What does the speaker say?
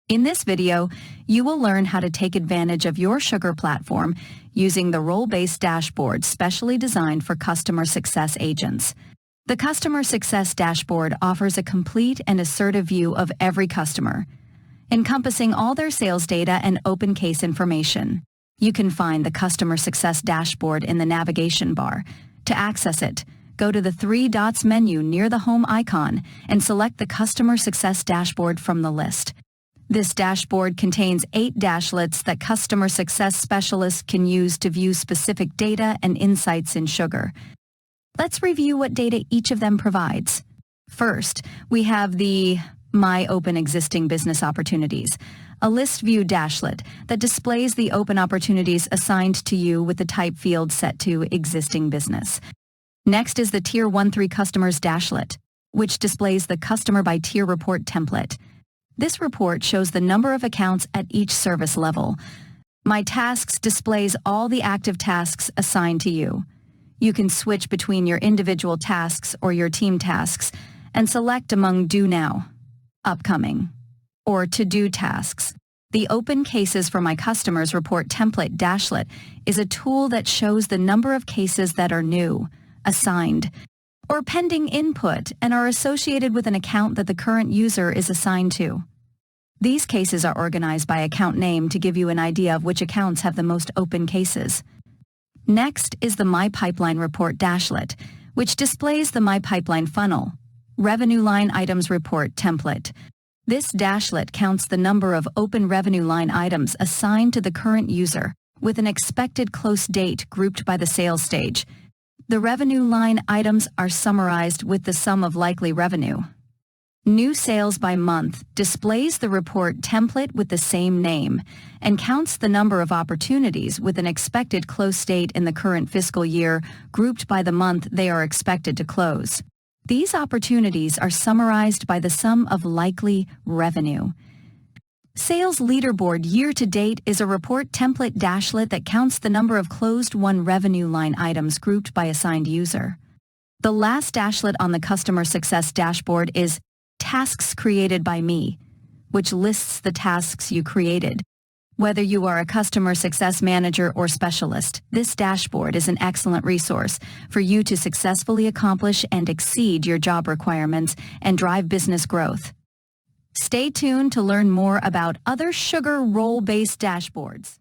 In this video, you will learn how to take advantage of your Sugar platform using the role-based dashboard specially designed for customer success agents. The Customer Success Dashboard offers a complete and assertive view of every customer, encompassing all their sales data and open case information. You can find the Customer Success Dashboard in the navigation bar. To access it, go to the three dots menu near the home icon and select the Customer Success Dashboard from the list. This dashboard contains 8 dashlets that customer success specialists can use to view specific data and insights in Sugar. Let's review what data each of them provides. First, we have the My Open Existing Business Opportunities, a list view dashlet that displays the open opportunities assigned to you with the type field set to Existing Business. Next is the Tier 1-3 Customers dashlet, which displays the Customer by Tier report template. This report shows the number of accounts at each service level. My Tasks displays all the active tasks assigned to you. You can switch between your individual tasks or your team tasks and select among Do Now, Upcoming, or To-Do tasks. The Open Cases for My Customers report template dashlet is a tool that shows the number of cases that are new, assigned, or pending input and are associated with an account that the current user is assigned to. These cases are organized by account name to give you an idea of which accounts have the most open cases. Next is the My Pipeline report dashlet, which displays the My Pipeline funnel, revenue line items report template. This dashlet counts the number of open revenue line items assigned to the current user with an expected close date grouped by the sales stage. The revenue line items are summarized with the sum of likely revenue. New Sales by Month displays the report template with the same name and counts the number of opportunities with an expected close date in the current fiscal year grouped by the month they are expected to close. These opportunities are summarized by the sum of likely revenue. Sales Leaderboard Year-to-Date is a report template dashlet that counts the number of closed-won revenue line items grouped by assigned user. The last dashlet on the Customer Success Dashboard is Tasks Created by Me, which lists the tasks you created. Whether you are a customer success manager or specialist, this dashboard is an excellent resource for you to successfully accomplish and exceed your job requirements and drive business growth. Stay tuned to learn more about other Sugar role-based dashboards.